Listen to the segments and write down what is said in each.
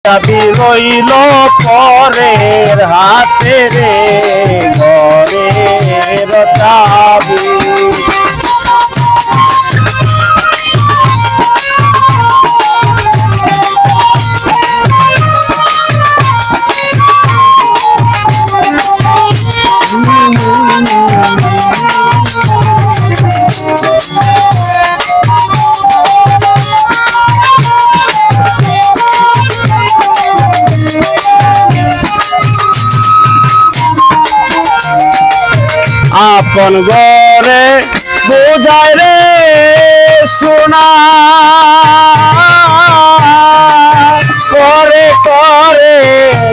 চাবি রইল পরের হাতে রে ঘরের চাবি। আপন ঘরে বোঝায় রে সোনা করে করে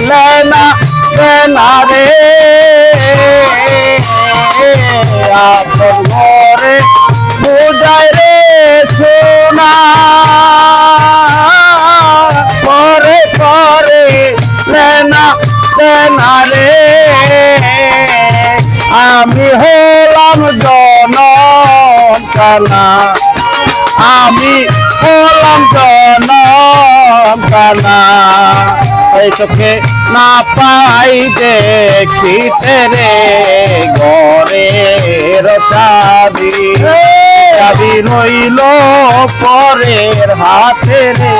লেনা লেনা রে। আপন ঘরে বোঝায় রে সোনা করে করে লেনা লেনা রে। আমি হলাম জনম কানা, আমি হলাম জনম কানা। এই চোখে না পাই দেখিতে রে ঘরের চাবি। চাবি রইল পরের হাতে রে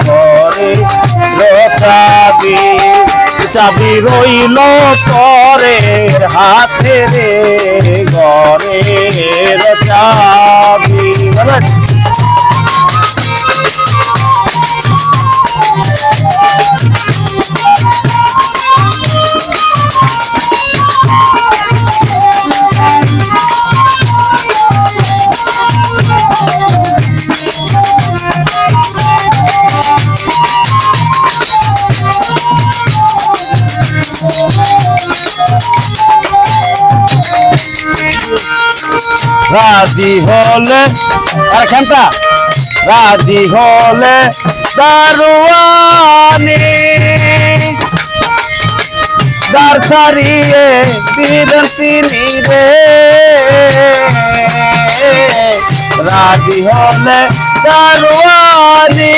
ঘরের চাবি। চাবি রইল পরের হাতে রে ঘরের চাবি। রাজি হলে আর খানটা রাজি হলে দারুয়ানি দার ছাড়িয়ে দিলেন তিনি রে। রাজি হলে দারুয়ানি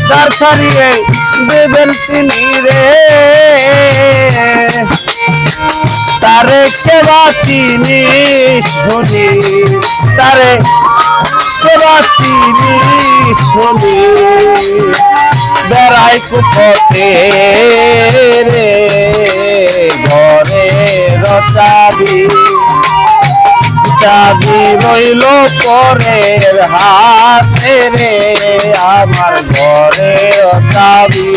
দার ছাড়িয়ে দিলেন তিনি রে। তারে কেবা চিনি শুনি, তারে কেবা চিনি শুনি বেড়াই কুপথে রে ঘরের চাবি। চাবি রইল পরের হাতে রে আমার ঘরের চাবি।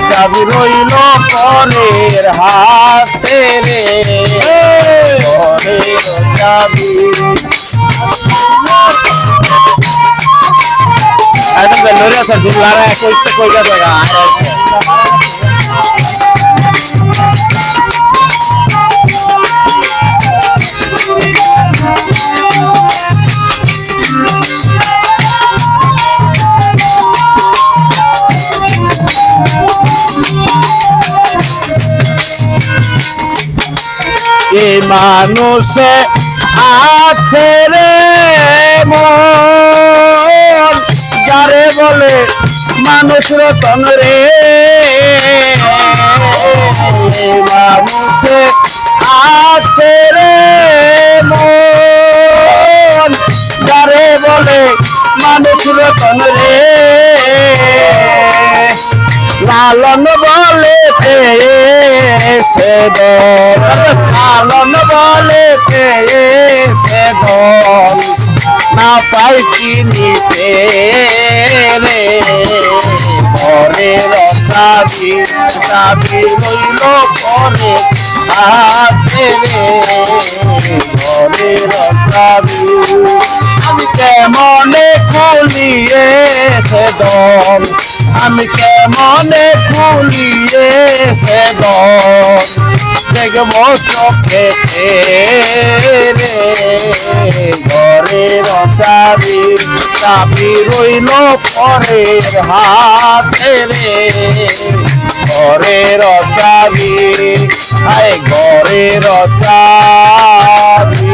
চাবি রইল পরের হাতে রে ঘরের চাবি। একদম বেলোরে আছে জিলারা কইতে কইগা জায়গা এই মানুষে আছে রে মন যারে বলে মানুষ রতন রে। মানুষে আছে রে মন যারে বলে মানুষ রতন রে। লালন বলে সে দল, লালন বলে সে দল না পাই চিনিতে রে ঘরের চাবি। চাবি রইল পরে হাতে রে ঘরের চাবি। আমি কেমনে খুলিয়ে সে দল, আমি কেমনে খুলিয়ে সে দল দেখব চোখে রে ঘরের চাবি। চাবি রইল পরের হাতে রে ঘরের চাবি। ঘরের চাবি।